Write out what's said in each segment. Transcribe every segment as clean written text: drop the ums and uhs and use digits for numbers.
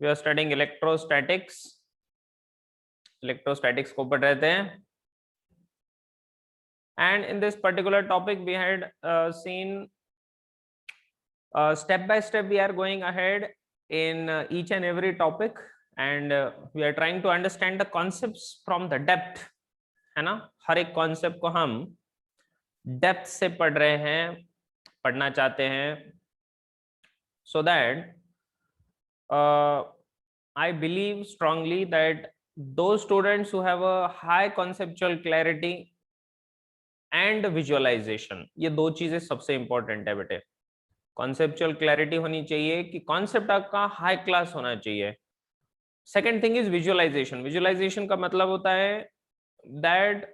We are studying electrostatics. Electrostatics को पढ़ रहे थे, and in this particular topic we had seen step by step we are going ahead in each and every topic, and we are trying to understand the concepts from the depth, है ना। हर एक concept को हम depth से पढ़ रहे हैं, पढ़ना चाहते हैं, so that I believe strongly that those students who have a high conceptual clarity and visualization, ये दो चीजें सबसे इंपॉर्टेंट है बेटे। कॉन्सेप्चुअल क्लैरिटी होनी चाहिए कि कॉन्सेप्ट आपका हाई क्लास होना चाहिए। Second thing is visualisation. Visualisation का मतलब होता है that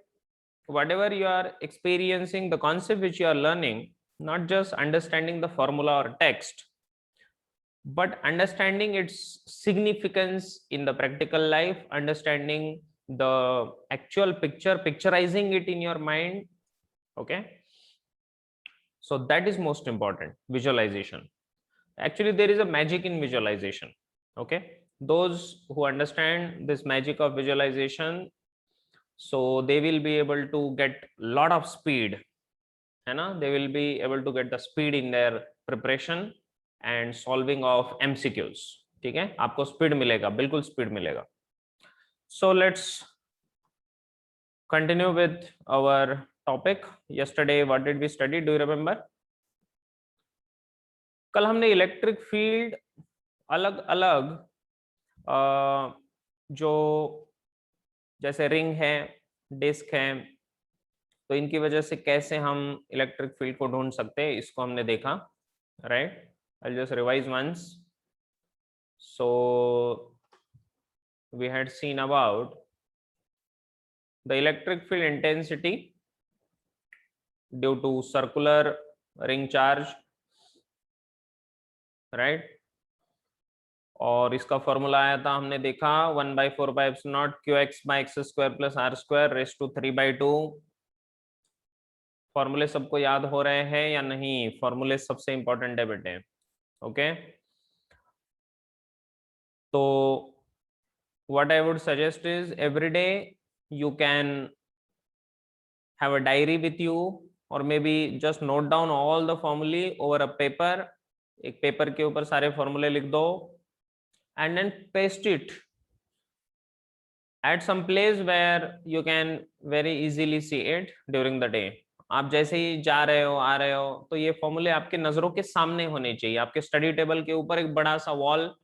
whatever you are experiencing, the concept which you are learning, not just understanding the formula or text, but understanding its significance in the practical life, understanding the actual picture, picturizing it in your mind. Okay, so that is most important, visualization. Actually there is a magic in visualization. Okay, those who understand this magic of visualization, so they will be able to get lot of speed, है ना। they will be able to get the speed in their preparation and solving of MCQs। ठीक है, आपको speed मिलेगा, बिल्कुल speed मिलेगा। so let's continue with our topic। yesterday what did we study, do you remember? कल हमने electric field अलग अलग जो जैसे रिंग है, डिस्क है, तो इनकी वजह से कैसे हम इलेक्ट्रिक फील्ड को ढूंढ सकते हैं, इसको हमने देखा, right. I'll just revise once। so we had seen about the electric field intensity due to circular ring charge, right। और इसका फॉर्मूला आया था, हमने देखा 1/4πε0 qx/x² + r² ⁻³ 3/2। फॉर्मूले सबको याद हो रहे हैं या नहीं? फॉर्मूले सबसे इंपॉर्टेंट है बेटे। ओके, तो what I would suggest is every day you can have a diary with you, or maybe just note down all the formulae over a paper। एक पेपर के ऊपर सारे फॉर्मूले लिख दो, and then paste it at some place where you can very easily see it during the day। आप जैसे ही जा रहे हो, आ रहे हो, तो ये फॉर्मूले आपके नजरों के सामने होने चाहिए। आपके स्टडी टेबल के ऊपर एक बड़ा सा वॉल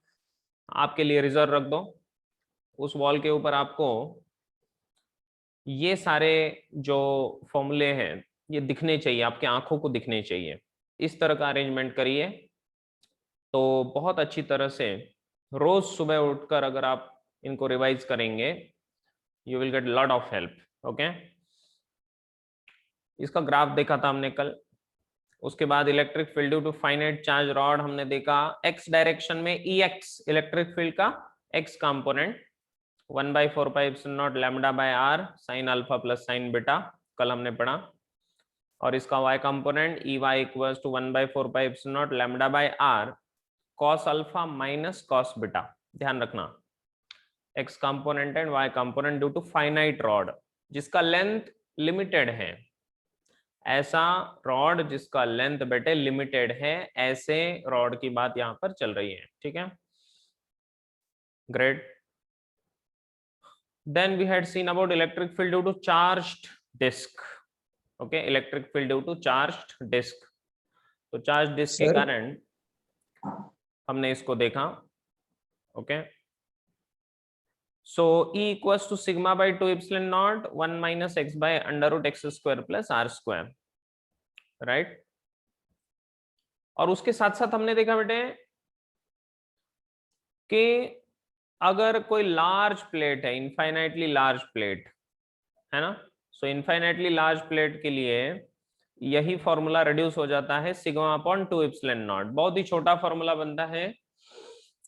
आपके लिए रिजर्व रख दो, उस वॉल के ऊपर आपको ये सारे जो फॉर्मूले हैं ये दिखने चाहिए, आपके आंखों को दिखने चाहिए। इस तरह का अरेंजमेंट करिए, तो बहुत अच्छी तरह से रोज सुबह उठकर अगर आप इनको रिवाइज करेंगे, you will get lot of help. Okay, इसका ग्राफ देखा था हमने कल। उसके बाद electric field due to finite charge rod हमने देखा, एक्स डायरेक्शन में EX इलेक्ट्रिक फील्ड का X component 1/4πε0 λ/r sin alpha plus sin beta, कल हमने पढ़ा। और इसका y component EY = 1/4πε0 λ/r cos alpha minus cos beta. ध्यान रखना, x component and y component due to finite rod जिसका लेंथ लिमिटेड है। ऐसा रॉड जिसका लेंथ बेटे लिमिटेड है, ऐसे रॉड की बात यहां पर चल रही है। ठीक है, great. Then we had seen about electric field due to charged disk। Okay, electric field due to charged disk। तो charged disk के कारण हमने इसको देखा। Okay, so E = σ/2ε0 1 - x/√x² + r², right. और उसके साथ साथ हमने देखा बेटे कि अगर कोई लार्ज प्लेट है, इनफाइनाइटली लार्ज प्लेट है ना, सो इनफाइनाइटली लार्ज प्लेट के लिए यही फॉर्मूला रिड्यूस हो जाता है σ/2ε0। बहुत ही छोटा फॉर्मूला बनता है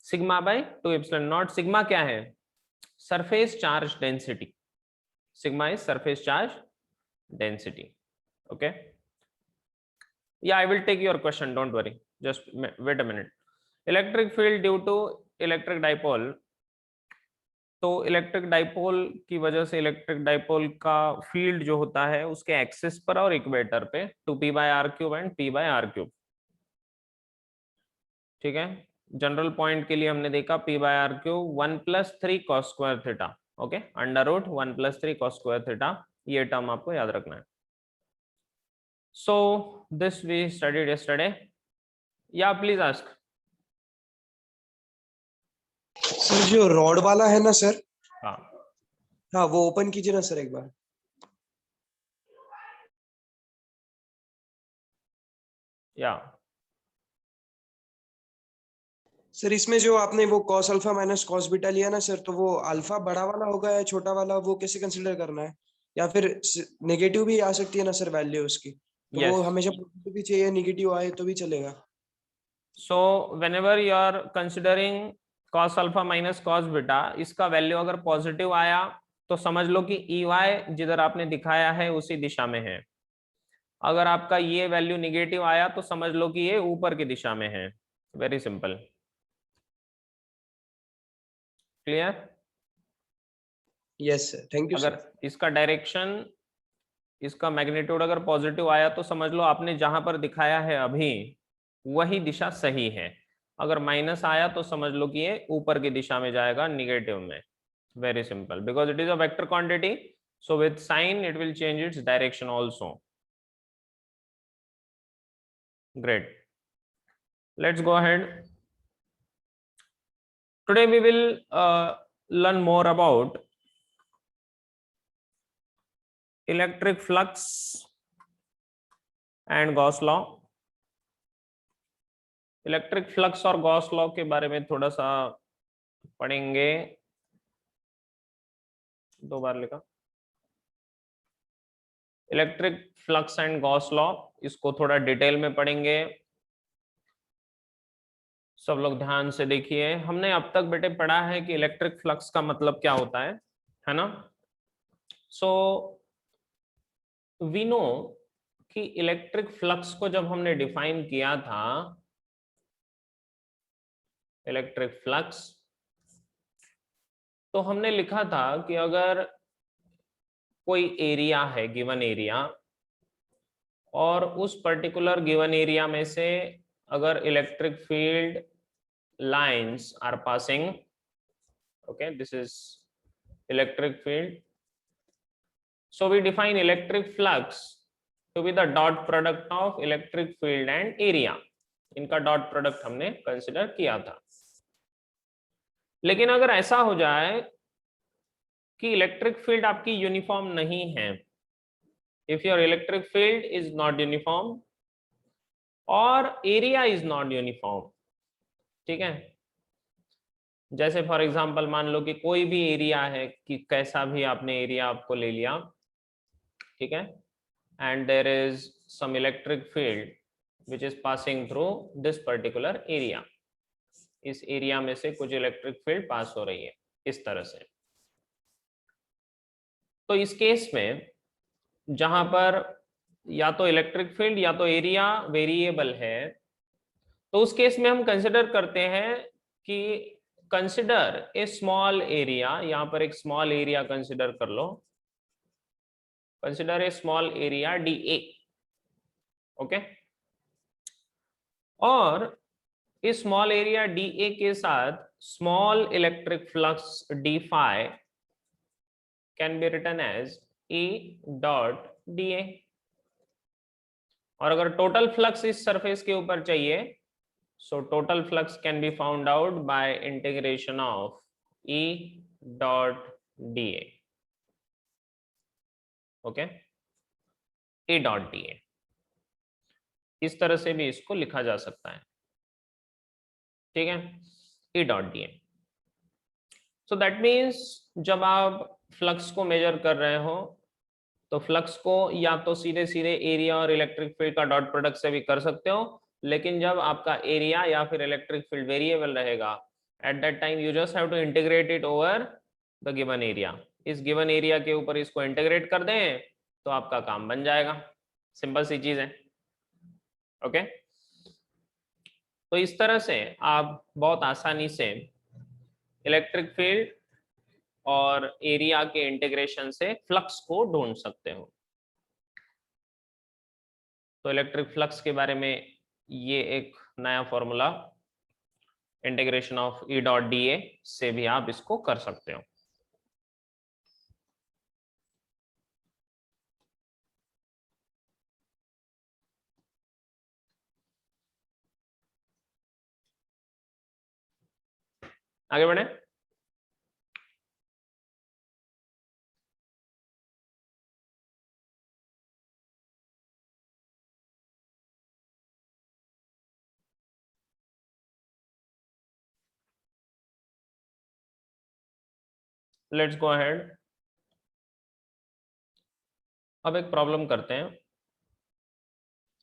σ/2ε0। सिग्मा क्या है? Surface charge density. Sigma is surface charge density. Okay, yeah, I will take your question, don't worry, just wait a minute। electric field due to electric dipole, तो इलेक्ट्रिक डाइपोल की वजह से electric dipole का field जो होता है उसके axis पर और इक्वेटर पे 2p/r³ एंड p/r³। ठीक है, जनरल पॉइंट के लिए हमने देखा p/r³, 1+3 cos² थीटा। ओके, √1+3 cos² थीटा, ये टर्म आपको याद रखना है। So this we studied yesterday. या प्लीज आस्क। सर जो रॉड वाला है ना सर, हाँ, हाँ वो ओपन कीजिए ना सर एक बार। या सर इसमें जो आपने वो cos alpha minus cos beta लिया ना सर, तो वो अल्फा बड़ा वाला होगा या छोटा वाला, वो कैसे कंसीडर करना है? या फिर नेगेटिव भी आ सकती है ना सर वैल्यू उसकी, तो वो यस। हमेशा पॉजिटिव भी चाहिए, नेगेटिव आए तो भी चलेगा? सो whenever you are considering cos alpha minus cos beta, इसका वैल्यू अगर पॉजिटिव आया तो समझ लो कि EY जिधर आपने दिखाया है उसी दिशा में है। अगर आपका ये वैल्यू निगेटिव आया तो समझ लो कि ये ऊपर की दिशा में है। Very simple, clear? Yes sir, thank you अगर सर। इसका डायरेक्शन, इसका मैग्नीट्यूड अगर पॉजिटिव आया तो समझ लो आपने जहां पर दिखाया है अभी वही दिशा सही है। अगर माइनस आया तो समझ लो कि ये ऊपर की दिशा में जाएगा, निगेटिव में। Very simple, because it is a vector quantity, so with sign it will change its direction also. Great, let's go ahead. Today we will learn more about electric flux and Gauss law. Electric flux और Gauss law के बारे में थोड़ा सा पढ़ेंगे। 2 बार लिखा, electric flux and Gauss law, इसको थोड़ा डिटेल में पढ़ेंगे। सब लोग ध्यान से देखिए। हमने अब तक बेटे पढ़ा है कि इलेक्ट्रिक फ्लक्स का मतलब क्या होता है ना? सो वी नो कि इलेक्ट्रिक फ्लक्स को जब हमने डिफाइन किया था, इलेक्ट्रिक फ्लक्स, तो हमने लिखा था कि अगर कोई एरिया है, गिवन एरिया, और उस पर्टिकुलर गिवन एरिया में से अगर electric field lines are passing, okay, this is electric field, so we define electric flux to be the dot product of electric field and area. इनका dot product हमने consider किया था। लेकिन अगर ऐसा हो जाए कि इलेक्ट्रिक फील्ड आपकी यूनिफॉर्म नहीं है, if your electric field is not uniform or area is not uniform, ठीक है, जैसे फॉर एग्जांपल मान लो कि कोई भी एरिया है, कि कैसा भी आपने एरिया आपको ले लिया, ठीक है, and there is some electric field which is passing through this particular area. इस एरिया में से कुछ इलेक्ट्रिक फील्ड पास हो रही है इस तरह से। तो इस केस में जहां पर या तो इलेक्ट्रिक फील्ड या तो एरिया वेरिएबल है, तो उस केस में हम कंसिडर करते हैं कि कंसिडर ए स्मॉल एरिया, यहां पर एक स्मॉल एरिया कंसिडर कर लो, consider a small area DA, okay, और इस स्मॉल एरिया DA के साथ small electric flux D phi can be written as E dot DA। और अगर टोटल फ्लक्स इस सरफेस के ऊपर चाहिए, so total flux can be found out by integration of E dot DA, okay, E dot DA। इस तरह से भी इसको लिखा जा सकता है, ठीक है, E dot DA। So that means जब आप फ्लक्स को मेजर कर रहे हो तो फ्लक्स को या तो सीधे सीधे एरिया और इलेक्ट्रिक फील्ड का डॉट प्रोडक्ट से भी कर सकते हो, लेकिन जब आपका एरिया या फिर इलेक्ट्रिक फील्ड वेरिएबल रहेगा, at that time you just have to integrate it over the given area. इस गिवन एरिया के ऊपर इसको इंटीग्रेट कर दें तो आपका काम बन जाएगा। सिंपल सी चीज है, ओके। तो इस तरह से आप बहुत आसानी से इलेक्ट्रिक फील्ड और एरिया के इंटीग्रेशन से फ्लक्स को ढूंढ सकते हो। तो इलेक्ट्रिक फ्लक्स के बारे में ये एक नया formula, integration of E dot D A से भी आप इसको कर सकते हो। आगे बढ़े। Let's go ahead. अब एक प्रॉब्लम करते हैं।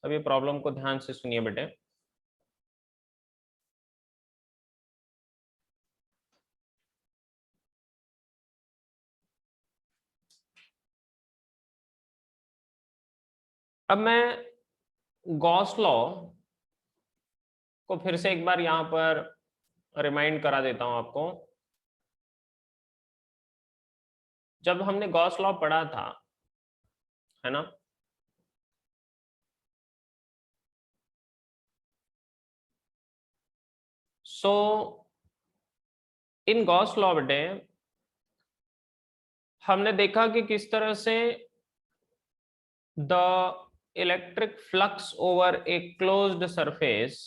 अब ये प्रॉब्लम को ध्यान से सुनिए बेटे। अब मैं गॉस लॉ को फिर से एक बार यहां पर रिमाइंड करा देता हूं आपको। जब हमने गॉस लॉ पढ़ा था, है ना, सो इन गॉस लॉ बेटे हमने देखा कि किस तरह से the electric flux over a closed surface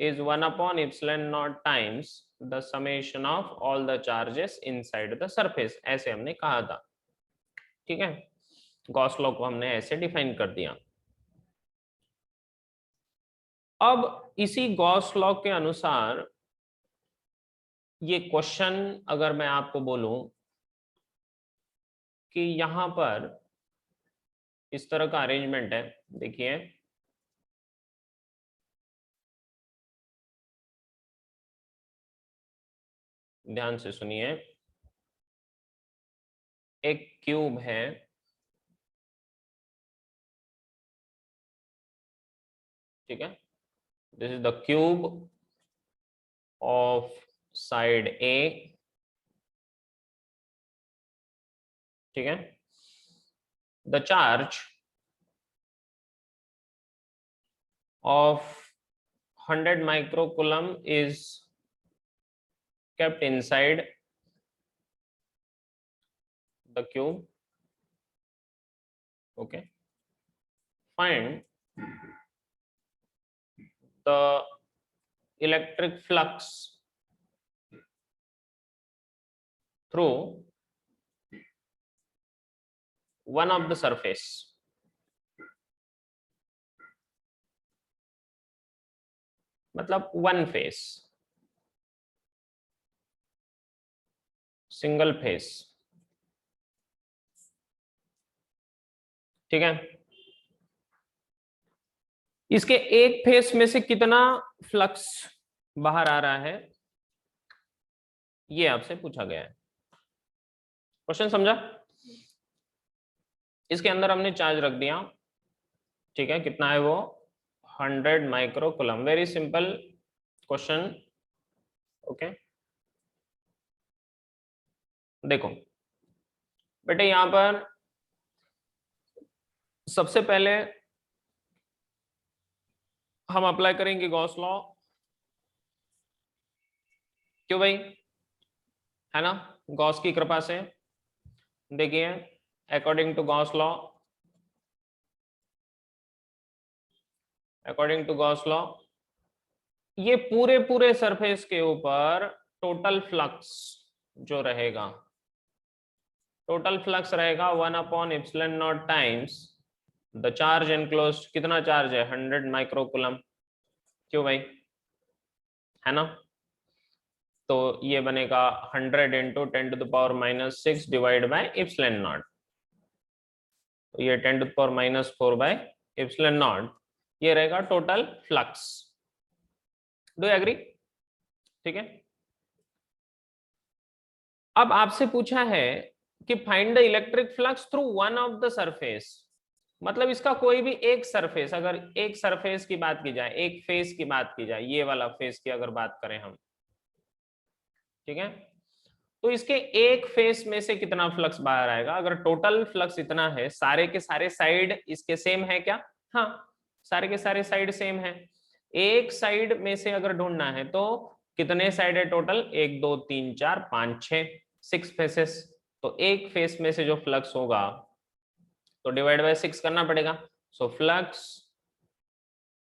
is 1 upon epsilon naught times the summation of all the charges inside the surface, ऐसे हमने कहा था। ठीक है, गॉस लॉ को हमने ऐसे डिफाइन कर दिया। अब इसी गॉस लॉ के अनुसार ये क्वेश्चन अगर मैं आपको बोलूं कि यहां पर इस तरह का अरेंजमेंट है, देखिए ध्यान से सुनिए। एक क्यूब है, ठीक है, this is the cube of side A, ठीक है। The charge of 100 microcoulomb is kept inside the cube. Okay, find the electric flux through one of the surface. मतलब वन फेस, सिंगल फेस, ठीक है। इसके एक फेस में से कितना फ्लक्स बाहर आ रहा है, ये आपसे पूछा गया है। क्वेश्चन समझा? इसके अंदर हमने चार्ज रख दिया, ठीक है, कितना है वो 100 microcoulomb. Very simple question. Okay, देखो बेटे यहां पर सबसे पहले हम अप्लाई करेंगे गॉस लॉ। क्यों भाई, है ना, गॉस की कृपा से। देखिए according to Gauss law, according to Gauss law ये पूरे पूरे सरफेस के ऊपर टोटल फ्लक्स जो रहेगा, टोटल फ्लक्स रहेगा 1 upon epsilon naught times the charge enclosed. कितना चार्ज है 100 माइक्रोकूलम। क्यों भाई, है ना, तो ये बनेगा 100 into 10 to the power -6 divide by epsilon naught. तो ये 10 to the power -4 by epsilon naught, ये रहेगा total flux. Do you agree? ठीक है। अब आपसे पूछा है कि find the electric flux through one of the surface, मतलब इसका कोई भी एक सरफेस, अगर एक सरफेस की बात की जाए, एक फेस की बात की जाए, ये वाला फेस की अगर बात करें हम, ठीक है। तो इसके एक फेस में से कितना फ्लक्स बाहर आएगा? अगर टोटल फ्लक्स इतना है, सारे के सारे साइड इसके सेम है क्या? हाँ, सारे के सारे साइड सेम है। एक साइड में से अगर ढूंढना है तो कितने साइड है टोटल? 1 2 3 4 5 6, 6 फेसेस। तो एक फेस में से जो फ्लक्स होगा तो डिवाइड बाय 6 करना पड़ेगा। So flux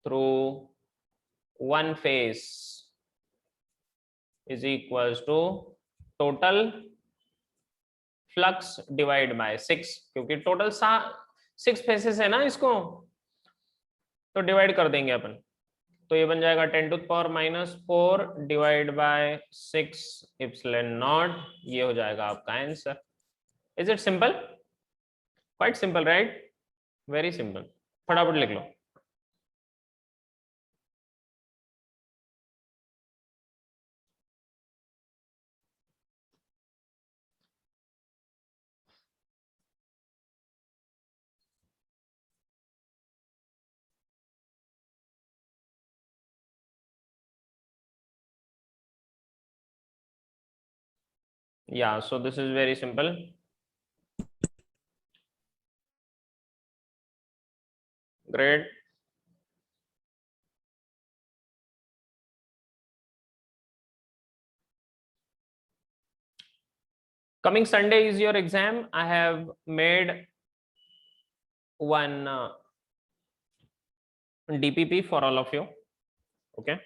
through one face is equals to total flux divide by 6, क्योंकि टोटल 6 फेसेस है ना इसको, तो डिवाइड कर देंगे अपन। तो ये बन जाएगा 10⁻⁻⁴ डिवाइड बाय 6 इप्सिलॉन नॉट। ये हो जाएगा आपका answer. Is it simple? Quite simple right? Very simple. फटाफट लिख लो। Yeah, so this is very simple. Great. Coming Sunday is your exam. I have made one DPP for all of you. Okay.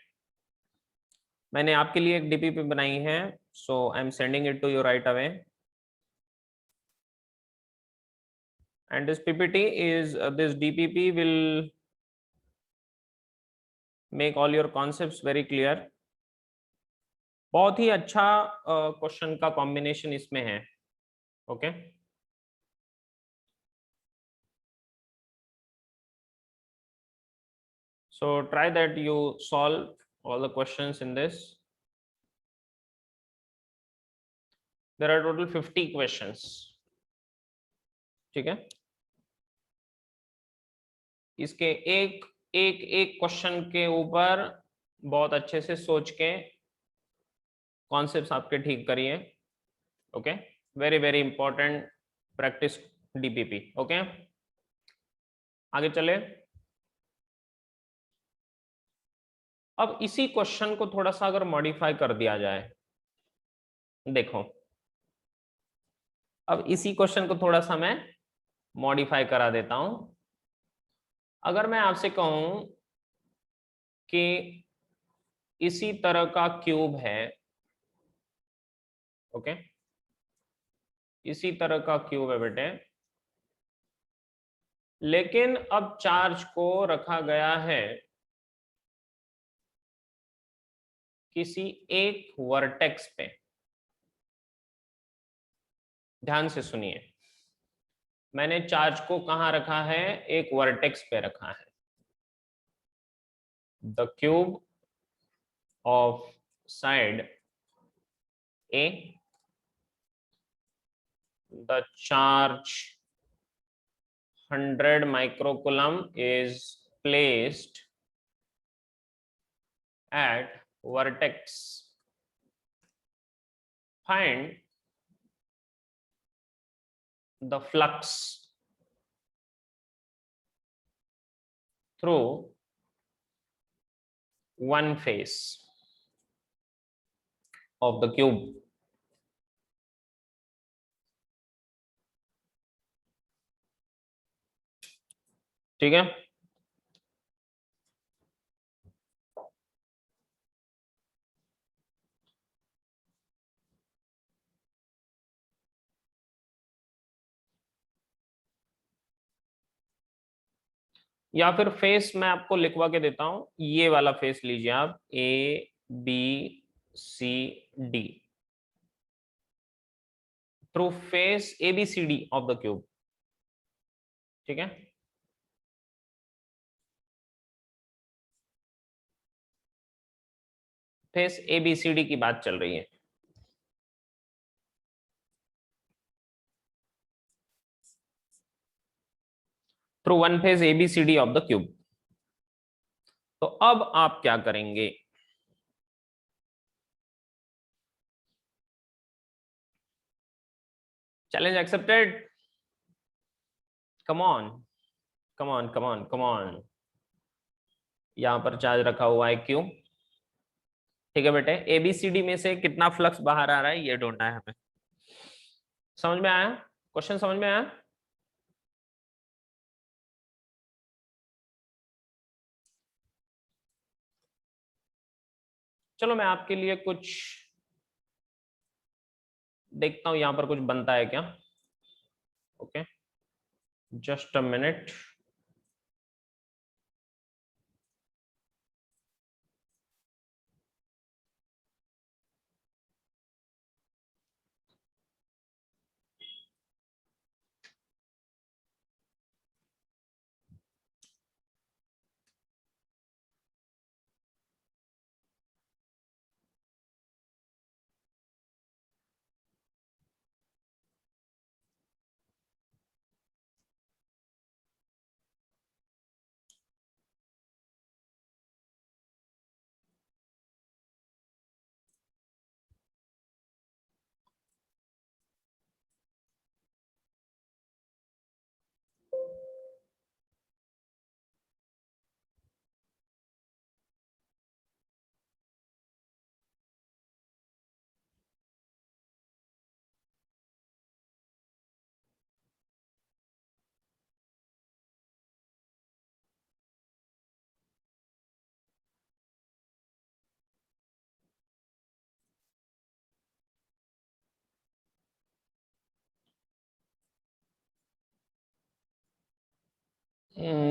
मैंने आपके लिए एक DPP बनाई है, so I'm sending it to you right away. And this PPT is this DPP will make all your concepts very clear. बहुत ही अच्छा question का combination इसमें है. Okay so try that you solve all the questions in this. There are total 50 questions. ठीक है, इसके एक एक एक क्वेश्चन के ऊपर बहुत अच्छे से सोच के कॉन्सेप्ट्स आपके ठीक करिए. Okay, very very important practice DPP. Okay, आगे चले. अब इसी क्वेश्चन को थोड़ा सा अगर मॉडिफाई कर दिया जाए, देखो अब इसी क्वेश्चन को थोड़ा सा मैं मॉडिफाई करा देता हूं. अगर मैं आपसे कहूं कि इसी तरह का क्यूब है, ओके इसी तरह का क्यूब है बेटे, लेकिन अब चार्ज को रखा गया है किसी एक वर्टेक्स पे. ध्यान से सुनिए, मैंने चार्ज को कहां रखा है? एक वर्टेक्स पे रखा है. The cube of side A, the charge 100 microcoulomb is placed at vertex. Find the flux through one face of the cube. ठीक है, या फिर फेस मैं आपको लिखवा के देता हूं. ये वाला फेस लीजिए आप, ABCD, through face ABCD of the cube. ठीक है, फेस ABCD की बात चल रही है. Through one phase ABCD of the cube. तो अब आप क्या करेंगे? Challenge accepted. Come on come on come on come on. यहां पर चार्ज रखा हुआ है क्यू। ठीक है बेटे, एबीसीडी में से कितना फ्लक्स बाहर आ रहा है ये ढूंढना है हमें। समझ में आया? क्वेश्चन समझ में आया? चलो मैं आपके लिए कुछ देखता हूं, यहां पर कुछ बनता है क्या। Okay, just a minute.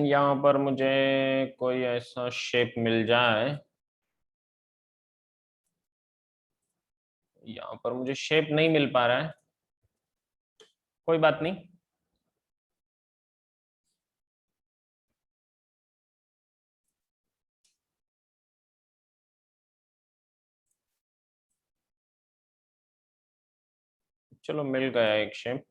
यहाँ पर मुझे कोई ऐसा शेप मिल जाए। यहाँ पर मुझे शेप नहीं मिल पा रहा है, कोई बात नहीं। चलो मिल गया एक shape.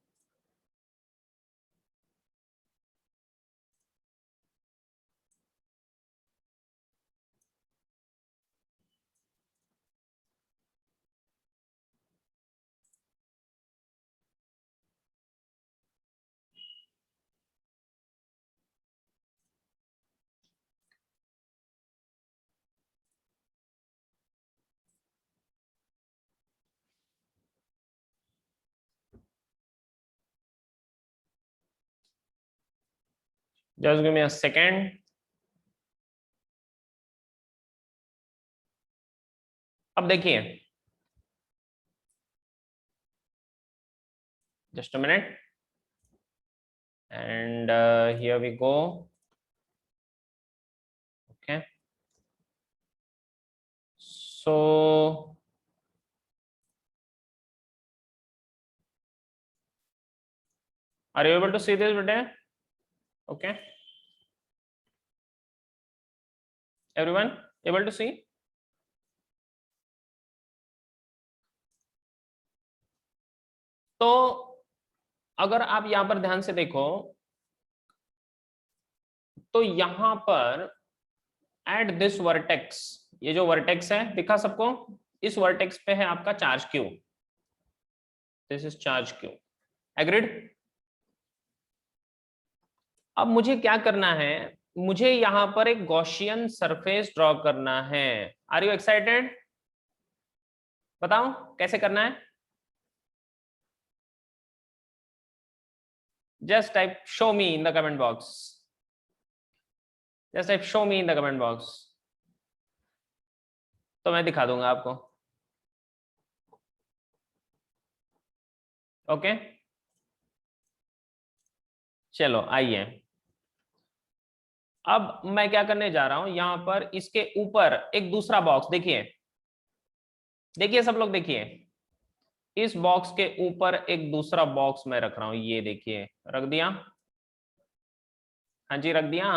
Just give me a second. अब देखिए, just a minute and here we go. Okay, so are you able to see this बेटे? Okay, everyone able to see? तो अगर आप यहां पर ध्यान से देखो तो यहां पर एट दिस वर्टेक्स, ये जो वर्टेक्स है दिखा सबको, इस वर्टेक्स पे है आपका charge Q. This is charge Q. Agreed? अब मुझे क्या करना है, मुझे यहां पर एक गॉसियन सरफेस ड्रॉ करना है। Are you excited? बताओ कैसे करना है। Just type show me in the comment box. Just type show me in the comment box, तो मैं दिखा दूंगा आपको। ओके, चलो आइए। अब मैं क्या करने जा रहा हूं, यहां पर इसके ऊपर एक दूसरा बॉक्स देखिए। देखिए सब लोग देखिए, इस बॉक्स के ऊपर एक दूसरा बॉक्स मैं रख रहा हूं, ये देखिए रख दिया। हाँ जी रख दिया।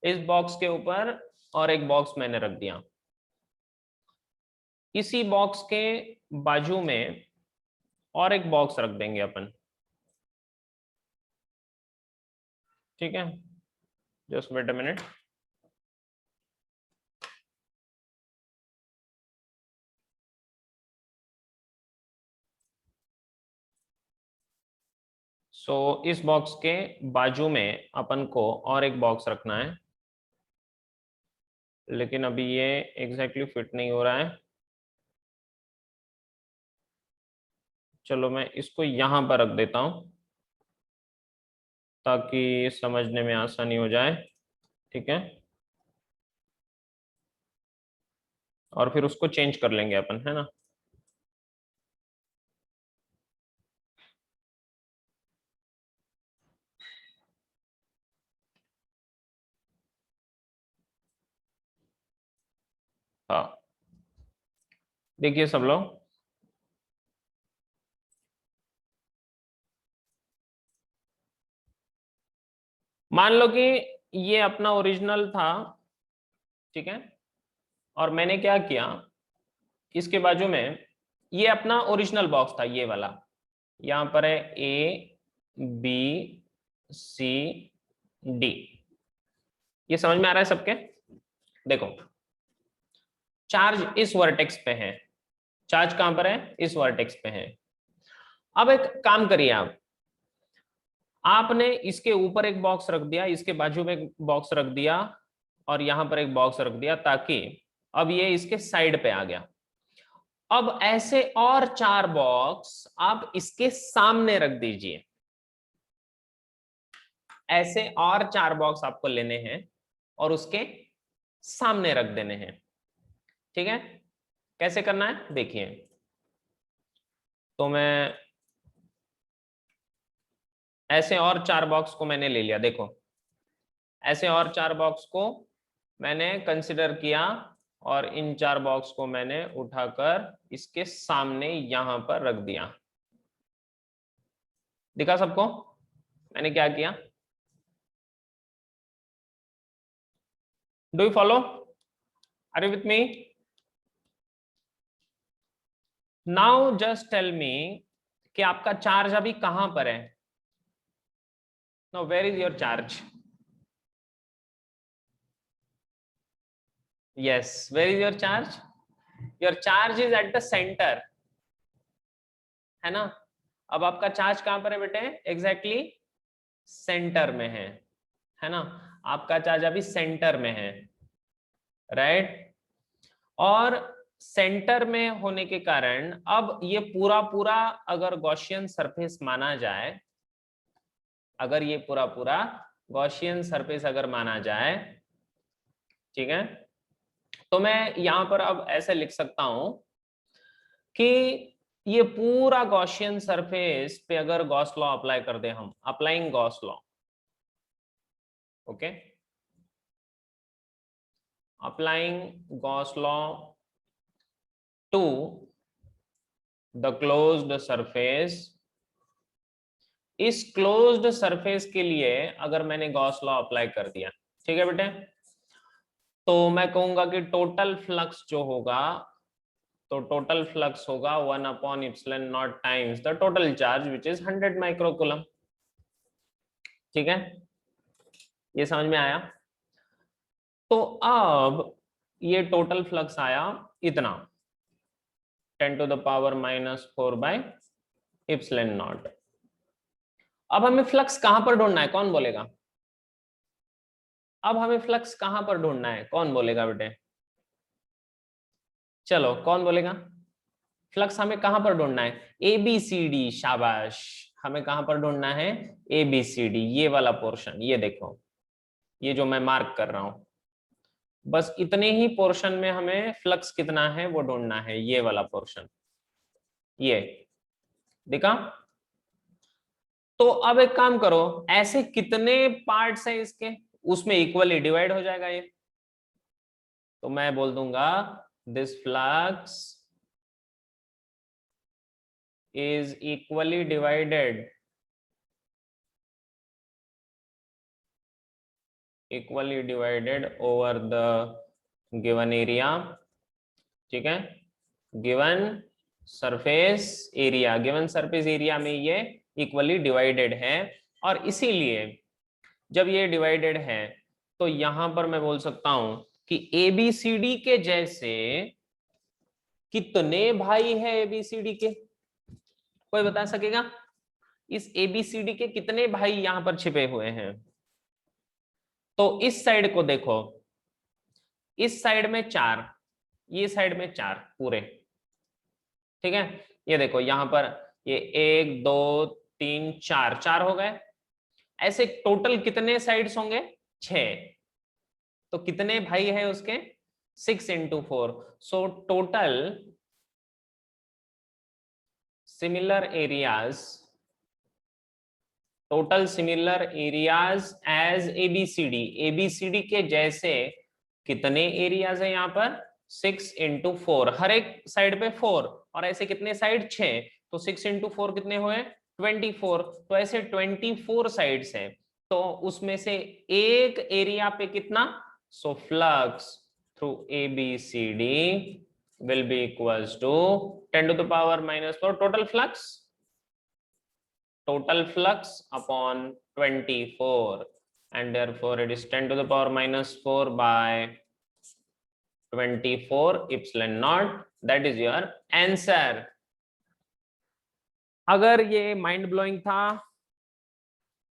इस बॉक्स के ऊपर और एक बॉक्स मैंने रख दिया। इसी बॉक्स के बाजू में और एक बॉक्स रख देंगे अपन। ठीक है, जस्ट वेट अ मिनट। सो इस बॉक्स के बाजू में अपन को और एक बॉक्स रखना है, लेकिन अभी ये एग्जैक्टली फिट नहीं हो रहा है। चलो मैं इसको यहां पर रख देता हूं ताकि समझने में आसानी हो जाए। ठीक है, और फिर उसको चेंज कर लेंगे अपन, है ना। हाँ, देखिए सब लोग, मान लो कि ये अपना ओरिजिनल था, ठीक है, और मैंने क्या किया, इसके बाजू में ये अपना ओरिजिनल बॉक्स था, ये वाला, यहां पर है ए बी सी डी। ये समझ में आ रहा है सबके? देखो, चार्ज इस वर्टेक्स पे है, चार्ज कहां पर है, इस वर्टेक्स पे है। अब एक काम करिए, आपने इसके ऊपर एक बॉक्स रख दिया, इसके बाजू में एक बॉक्स रख दिया, और यहां पर एक बॉक्स रख दिया, ताकि अब ये इसके साइड पे आ गया। अब ऐसे और 4 बॉक्स आप इसके सामने रख दीजिए। ऐसे और 4 बॉक्स आपको लेने हैं और उसके सामने रख देने हैं। ठीक है, कैसे करना है देखिए। तो मैं ऐसे और 4 बॉक्स को मैंने ले लिया, देखो ऐसे और 4 बॉक्स को मैंने कंसिडर किया, और इन 4 बॉक्स को मैंने उठाकर इसके सामने यहां पर रख दिया। दिखा सबको मैंने क्या किया? Do you follow? Are you with me? Now just tell me कि आपका चार्ज अभी कहां पर है। Now where is your charge? yes, where is your charge? your charge is at the center, है ना। अब आपका चार्ज कहां पर है बेटे? एग्जैक्टली सेंटर में है ना। आपका चार्ज अभी सेंटर में है, राइट। और सेंटर में होने के कारण अब ये पूरा पूरा अगर गॉसियन सरफेस माना जाए, अगर ये पूरा पूरा गॉसियन सरफेस अगर माना जाए, ठीक है, तो मैं यहां पर अब ऐसे लिख सकता हूं कि ये पूरा गॉसियन सरफेस पे अगर गॉस लॉ अप्लाई कर दे हम, applying Gauss law, okay, applying Gauss law to the closed surface, इस क्लोज्ड सरफेस के लिए अगर मैंने गॉस लॉ अप्लाई कर दिया, ठीक है बेटे, तो मैं कहूंगा कि टोटल फ्लक्स जो होगा, तो टोटल फ्लक्स होगा 1/ε0 times the total charge which is 100 microcoulomb. ठीक है, ये समझ में आया? तो अब ये टोटल फ्लक्स आया इतना, 10⁻⁻⁴/ε0। अब हमें फ्लक्स कहां पर ढूंढना है, कौन बोलेगा? अब हमें फ्लक्स कहां पर ढूंढना है, कौन बोलेगा बेटे? चलो कौन बोलेगा? फ्लक्स हमें कहां पर ढूंढना है? ए बी सी डी, शाबाश। हमें कहां पर ढूंढना है? ए बी सी डी, ये वाला पोर्शन, ये देखो, ये जो मैं मार्क कर रहा हूं, बस इतने ही पोर्शन में हमें फ्लक्स कितना है वो ढूंढना है, ये वाला पोर्शन, ये दिखा। तो अब एक काम करो, ऐसे कितने पार्ट्स हैं इसके, उसमें इक्वली डिवाइड हो जाएगा ये। तो मैं बोल दूंगा this flux is equally divided over the given area, ठीक है, given surface area, given surface area में ये इक्वली डिवाइडेड है। और इसीलिए जब ये डिवाइडेड है तो यहां पर मैं बोल सकता हूं कि एबीसीडी के जैसे कितने भाई है एबीसीडी के, कोई बता सकेगा? इस एबीसीडी के कितने भाई यहां पर छिपे हुए हैं? तो इस साइड को देखो, इस साइड में 4, ये साइड में 4 पूरे, ठीक है। ये देखो यहां पर ये 1 2 3 4, 4 हो गए। ऐसे टोटल कितने साइड्स होंगे? 6। तो कितने भाई है उसके? 6 into 4। So total similar areas, total similar areas as ABCD, ABCD के जैसे कितने एरियाज है यहाँ पर? 6 into 4, हर एक साइड पे 4, और ऐसे कितने साइड? 6। तो 6 into 4 कितने हुए? 24। तो ऐसे 24 साइड्स है, तो उसमें से एक एरिया पे कितना? So flux through ABCD will be equals to 10 to the power minus 4 total flux upon 24, and therefore it is 10 to the power minus 4 by 24 epsilon naught. That is your answer. अगर ये mind blowing था,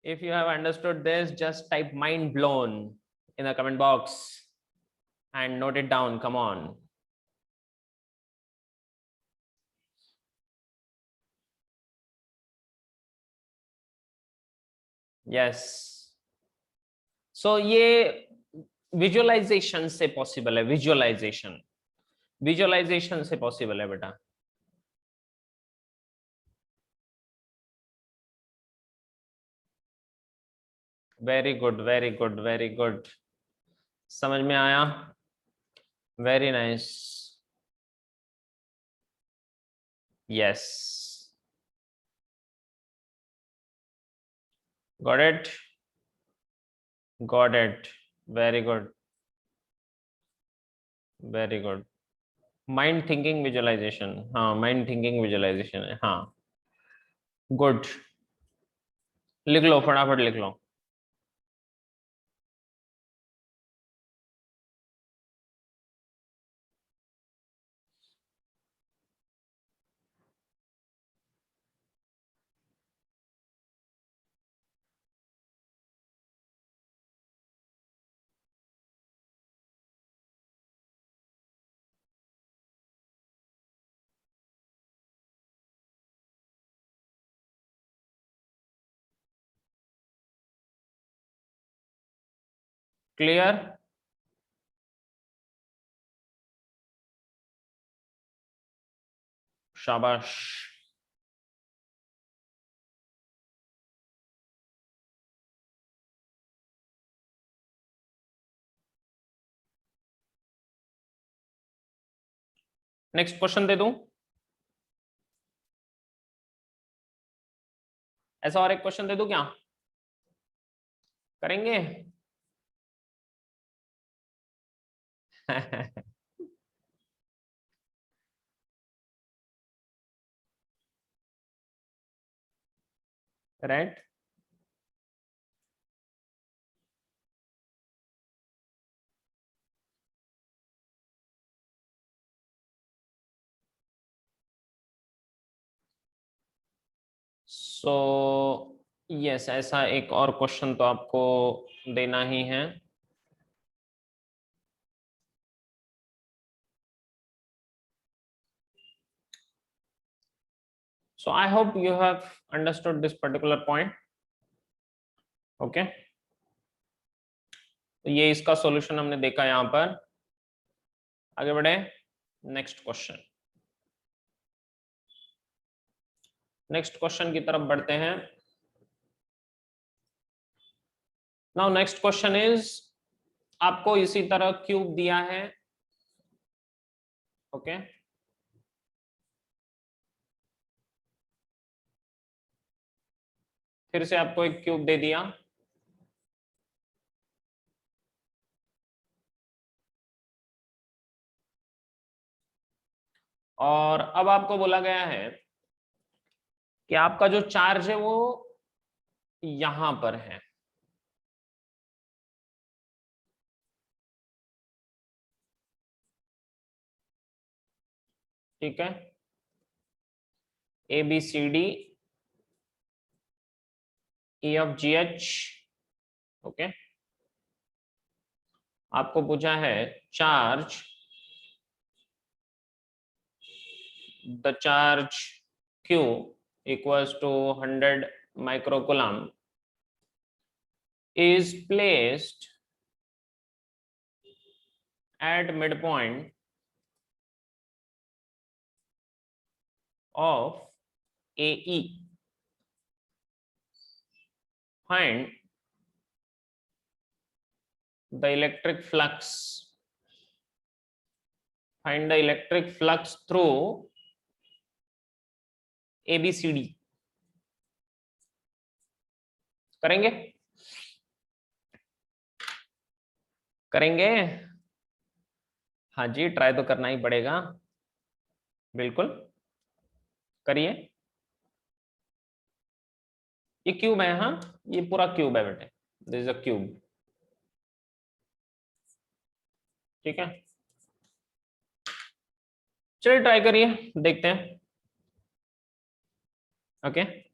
if you have understood this, just type mind blown in the comment box and note it down. Come on. Yes. So ये visualisation से possible है, visualisation से possible है बेटा। Very good, very good, very good, समझ में आया? Very nice. Yes, got it, got it, very good, very good. Mind thinking visualisation, हाँ माइंड थिंकिंग विजुअलाइजेशन है, हाँ गुड। लिख लो, फटाफट लिख लो। क्लियर? शाबाश। नेक्स्ट क्वेश्चन दे दूं? ऐसा और एक क्वेश्चन दे दूं क्या? करेंगे? राइट। सो यस, ऐसा एक और क्वेश्चन तो आपको देना ही है। So I hope you have understood this particular point. Okay. तो ये इसका सॉल्यूशन हमने देखा यहाँ पर। आगे बढ़े, नेक्स्ट क्वेश्चन, नेक्स्ट क्वेश्चन की तरफ बढ़ते हैं। नाउ नेक्स्ट क्वेश्चन इज, आपको इसी तरह क्यूब दिया है, ओके फिर से आपको एक क्यूब दे दिया, और अब आपको बोला गया है कि आपका जो चार्ज है वो यहां पर है, ठीक है। A B C D E of GH, okay. आपको पूछा है charge, the charge Q equals to 100 microcoulomb is placed at midpoint of AE. Find the electric flux. Find the electric flux through ABCD. करेंगे करेंगे हाँ जी, try तो करना ही पड़ेगा, बिल्कुल करिए। ये क्यूब है, हाँ ये पूरा क्यूब है बेटे, दिस इज अ क्यूब, ठीक है। चलिए ट्राई करिए, देखते हैं, okay.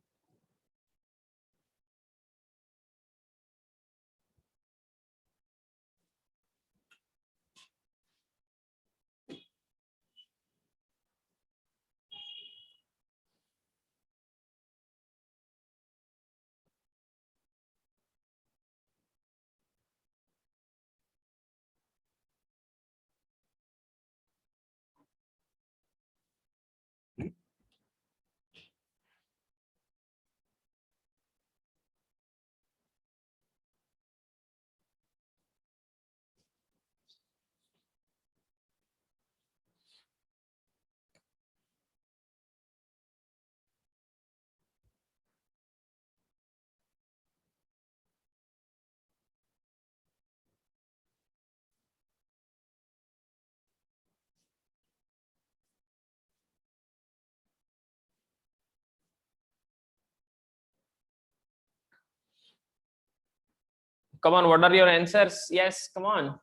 Come on, what are your answers? Yes, come on.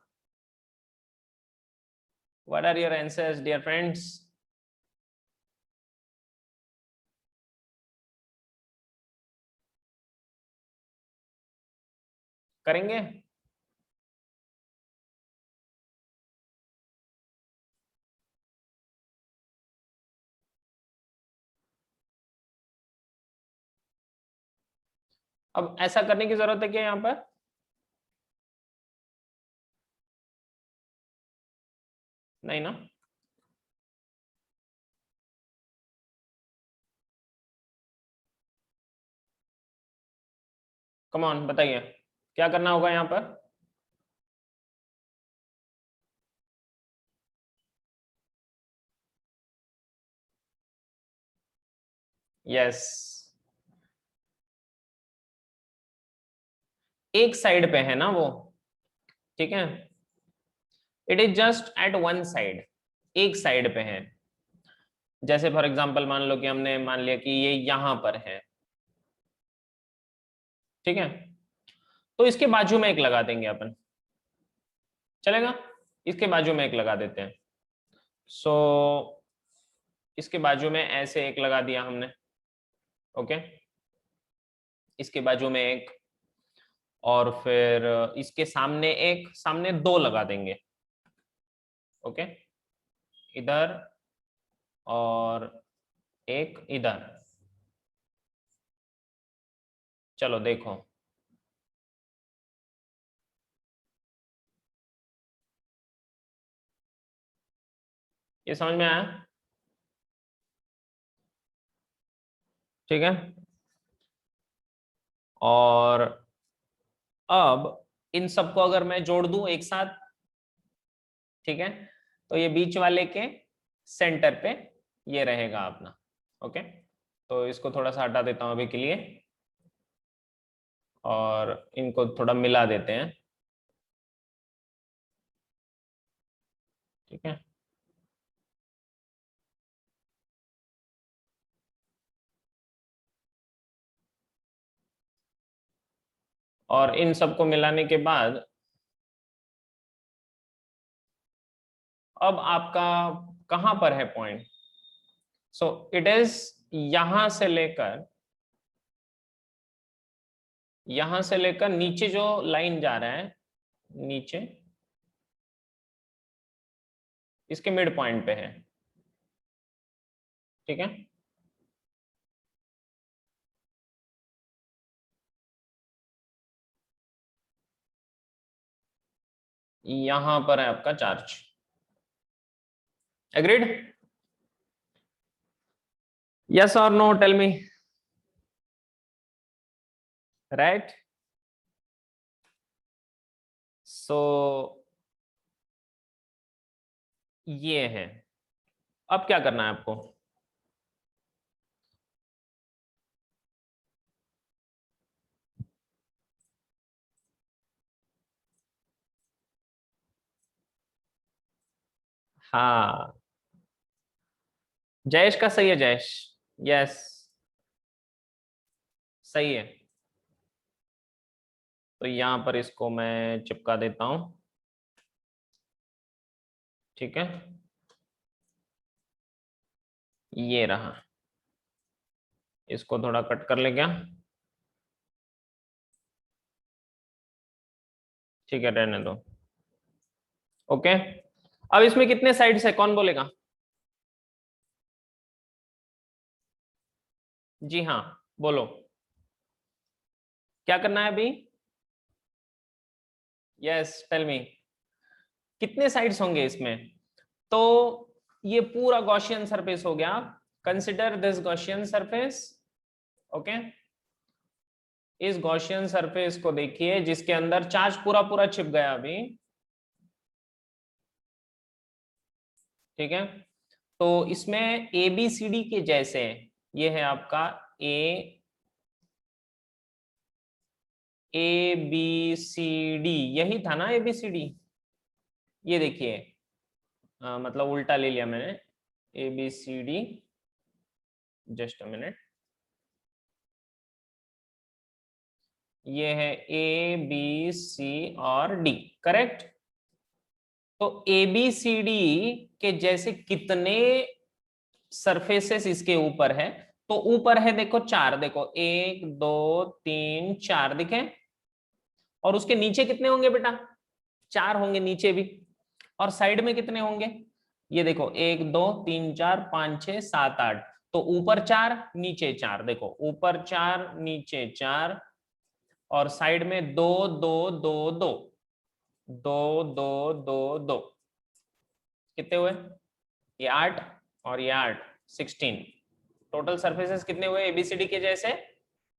What are your answers, dear friends? करेंगे? अब ऐसा करने की जरूरत है क्या यहाँ पर? नहीं ना? कम ऑन बताइए, क्या करना होगा यहाँ पर? यस, एक साइड पे है ना वो, ठीक है। It is just at one side, एक साइड पे है। जैसे फॉर एग्जांपल मान लो कि हमने मान लिया कि ये यहां पर है, ठीक है, तो इसके बाजू में एक लगा देंगे अपन, चलेगा? इसके बाजू में एक लगा देते हैं। सो इसके बाजू में ऐसे एक लगा दिया हमने, ओके। इसके बाजू में एक, और फिर इसके सामने एक, सामने दो लगा देंगे, ओके। इधर और एक इधर। चलो देखो, ये समझ में आया? ठीक है। और अब इन सबको अगर मैं जोड़ दूं एक साथ, ठीक है, तो ये बीच वाले के सेंटर पे ये रहेगा अपना, ओके। तो इसको थोड़ा सा हटा देता हूं अभी के लिए, और इनको थोड़ा मिला देते हैं, ठीक है। और इन सबको मिलाने के बाद अब आपका कहां पर है पॉइंट? सो इट इज यहां से लेकर यहां से लेकर नीचे जो लाइन जा रहा है, नीचे इसके मिड पॉइंट पे है, ठीक है। यहां पर है आपका चार्ज। एग्रीड? यस और नो, टेल मी। राइट? सो ये है। अब क्या करना है आपको? हाँ, जयेश का सही है, जयेश। यस, सही है। तो यहां पर इसको मैं चिपका देता हूं, ठीक है। ये रहा, इसको थोड़ा कट कर ले क्या? ठीक है, रहने दो। ओके, अब इसमें कितने साइड्स है, कौन बोलेगा? जी हाँ, बोलो। क्या करना है अभी? Yes, tell me. कितने साइड्स होंगे इसमें? तो ये पूरा गॉसियन सरफेस हो गया। Consider this Gaussian surface. Okay, इस गॉसियन सरफेस को देखिए जिसके अंदर चार्ज पूरा पूरा छिप गया अभी, ठीक है। तो इसमें ए बी सी डी के जैसे, ये है आपका ए बी सी डी, यही था ना ए बी सी डी? ये देखिए, मतलब उल्टा ले लिया मैंने, A B C D. Just a minute, ये है ए बी सी और डी, करेक्ट। तो ए बी सी डी के जैसे कितने सरफेसेस इसके ऊपर है? तो ऊपर है देखो चार, देखो 1 2 3 4 दिखे। और उसके नीचे कितने होंगे बेटा? 4 होंगे नीचे भी। और साइड में कितने होंगे? ये देखो 1 2 3 4 5 6 7 8। तो ऊपर 4 नीचे 4, देखो ऊपर 4 नीचे 4। और साइड में 2 2 2 2 2 2 2 2, कितने हुए? ये 8 और ये 8, 16। टोटल सरफेसेस कितने हुए एबीसीडी के जैसे?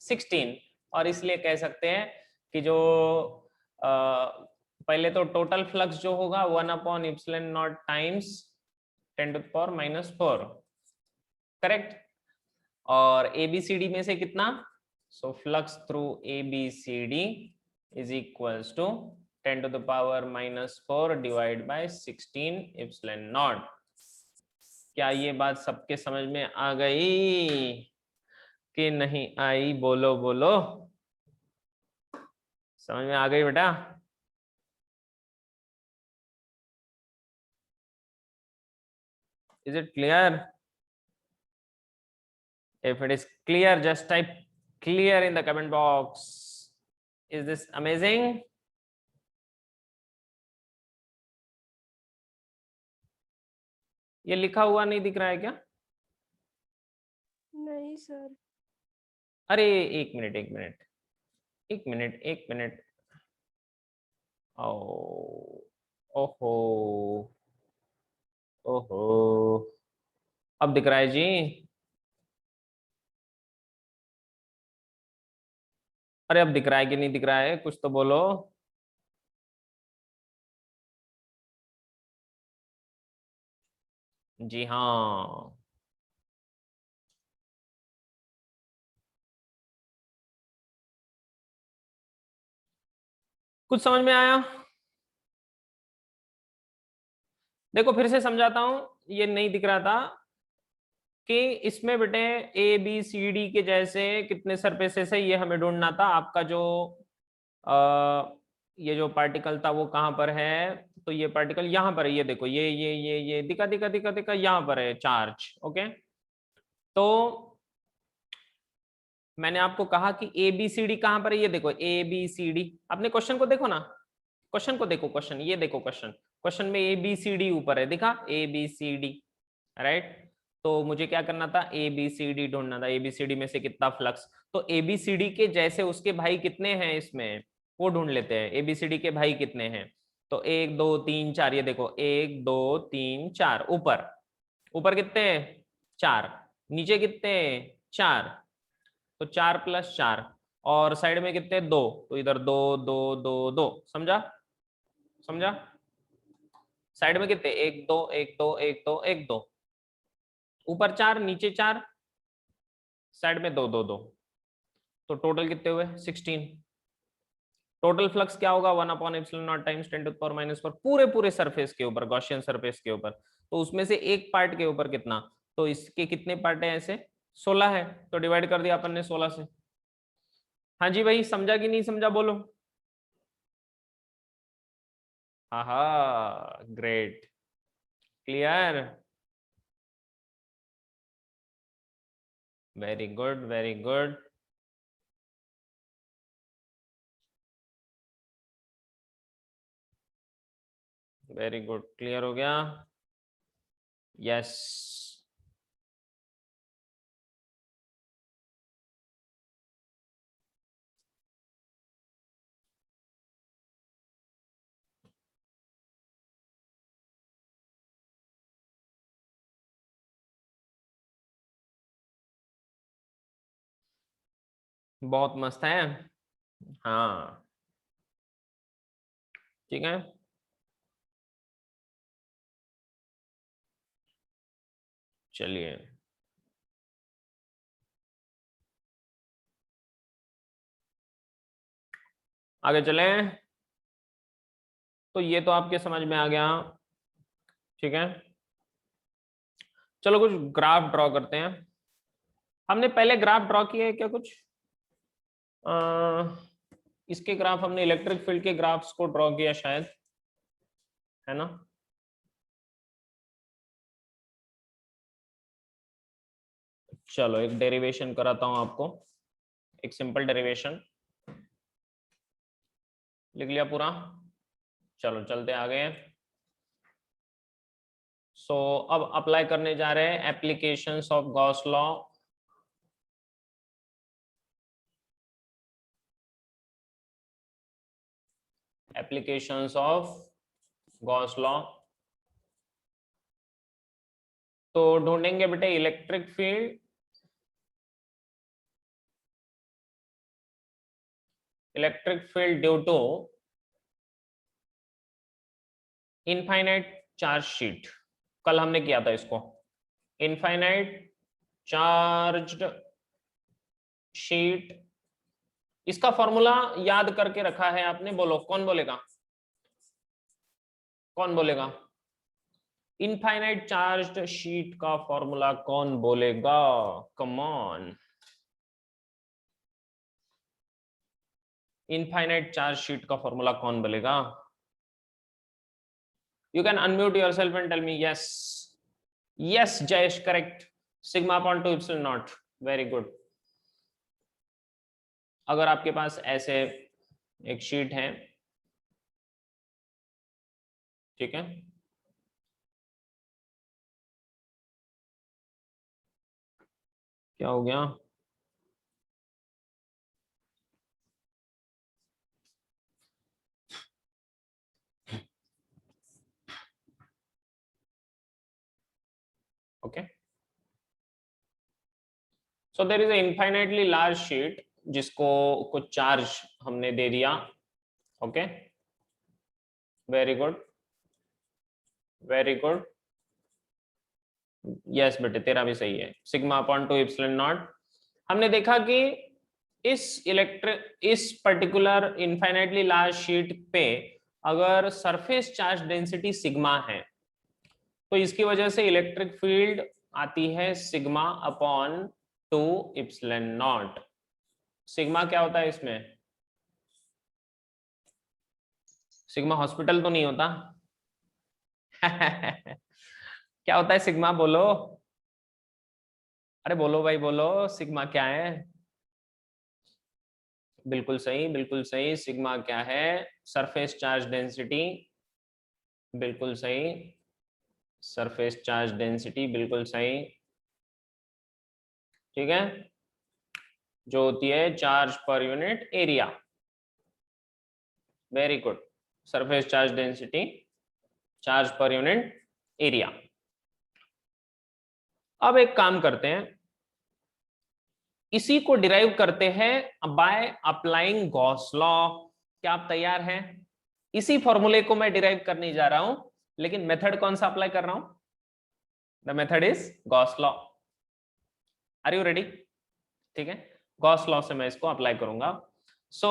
16। और इसलिए कह सकते हैं कि जो पहले तो टोटल फ्लक्स जो होगा 1/ε0 टाइम्स 10⁻⁻⁴, करेक्ट। और एबीसीडी में से कितना? So flux through ABCD is equals to 10⁻⁻⁴ divide by 16⁻�0। क्या ये बात सबके समझ में आ गई कि नहीं आई? बोलो बोलो, समझ में आ गई बेटा? Is it clear? If it is clear, just type clear in the comment box. Is this amazing? ये लिखा हुआ नहीं दिख रहा है क्या? नहीं सर। अरे एक मिनट, एक मिनट, एक मिनट, एक मिनट। ओ, ओहो, ओहो, अब दिख रहा है जी। अरे अब दिख रहा है कि नहीं दिख रहा है? कुछ तो बोलो। जी हाँ, कुछ समझ में आया? देखो फिर से समझाता हूं, ये नहीं दिख रहा था कि इसमें बेटे ए बी सी डी के जैसे कितने सरफेसेस है, ये हमें ढूंढना था। आपका जो ये जो पार्टिकल था वो कहां पर है? तो ये पार्टिकल यहां पर है, ये देखो, ये दिखा दिखा दिखा दिखा, यहां पर है चार्ज। ओके, तो मैंने आपको कहा कि ए बी सी डी कहां पर है, ये देखो ए बी सी डी, अपने क्वेश्चन को देखो ना, क्वेश्चन को देखो, क्वेश्चन ये देखो, क्वेश्चन क्वेश्चन में ए बी सी डी ऊपर है, दिखा A B C D, right. तो मुझे क्या करना था, ए बी सी डी ढूंढना था, ए बी सी डी में से कितना फ्लक्स, तो ए बी सी डी के जैसे उसके भाई कितने हैं इसमें, वो ढूंढ लेते हैं, ए बी सी डी के भाई कितने हैं। तो 1 2 3 4, ये देखो 1 2 3 4, ऊपर ऊपर कितने हैं 4, नीचे कितने हैं 4, तो 4 + 4, और साइड में कितने 2, तो इधर 2 2 2 2, समझा समझा, साइड में कितने 1 2 1 2 1 2 1 2, ऊपर 4 नीचे 4, साइड में 2 2 2, तो टोटल कितने हुए 16। टोटल फ्लक्स क्या होगा 1/ε0 टाइम्स 10⁻⁴ पूरे पूरे सरफेस के ऊपर, गॉसियन सरफेस के ऊपर, तो उसमें से एक पार्ट के ऊपर कितना, तो इसके कितने पार्ट है ऐसे 16 है, तो डिवाइड कर दिया अपन ने 16 से। हाँ जी भाई, समझा कि नहीं समझा बोलो। हाँ great, clear, very good very good. Very good, clear हो गया, यस। बहुत मस्त है, हाँ ठीक है। चलिए आगे चलें, तो ये तो आपके समझ में आ गया, ठीक है। चलो कुछ ग्राफ ड्रॉ करते हैं, हमने पहले ग्राफ ड्रॉ किए क्या कुछ, इसके ग्राफ हमने इलेक्ट्रिक फील्ड के ग्राफ्स को ड्रॉ किया शायद, है ना। चलो एक डेरिवेशन कराता हूं आपको, एक सिंपल डेरिवेशन, लिख लिया पूरा, चलो चलते आगे। सो अब अप्लाई करने जा रहे हैं applications of Gauss law, applications of Gauss law. तो ढूंढेंगे बेटे electric field, electric field due to infinite charge sheet, कल हमने किया था इसको, इनफाइनाइट चार्ज्ड शीट, इसका फॉर्मूला याद करके रखा है आपने, बोलो कौन बोलेगा, कौन बोलेगा, इनफाइनाइट चार्ज्ड शीट का फॉर्मूला कौन बोलेगा, come on, infinite charge sheet का फॉर्मूला कौन बोलेगा, you can unmute yourself and tell me yes, yes Jayesh, correct, sigma upon 2 epsilon naught, very good। अगर आपके पास ऐसे एक शीट है, ठीक है, क्या हो गया, okay, so there is a infinitely large sheet जिसको कुछ चार्ज हमने दे दिया, okay, very good very good, yes बेटे तेरा भी सही है, सिग्मा अपॉन 2 एप्सिलॉन नॉट। हमने देखा कि इस पर्टिकुलर इनफाइनाइटली लार्ज शीट पे अगर सरफेस चार्ज डेंसिटी सिग्मा है, तो इसकी वजह से इलेक्ट्रिक फील्ड आती है sigma upon 2 epsilon naught. Sigma क्या होता है इसमें, सिग्मा हॉस्पिटल तो नहीं होता क्या होता है सिग्मा, बोलो, अरे बोलो भाई बोलो, सिग्मा क्या है, बिल्कुल सही, बिल्कुल सही। सिग्मा क्या है? Surface charge density. बिल्कुल सही, सरफेस चार्ज डेंसिटी, बिल्कुल सही। ठीक है, जो होती है charge per unit area. Very good. Surface charge density, charge per unit area. अब एक काम करते हैं, इसी को डिराइव करते हैं बाय अप्लाइंग गॉस लॉ। क्या आप तैयार हैं? इसी फॉर्मूले को मैं डिराइव करने जा रहा हूं, लेकिन मेथड कौन सा अप्लाई कर रहा हूं? The method is Gauss law. Are you ready? ठीक है, गॉस लॉ से मैं इसको अप्लाई करूंगा। So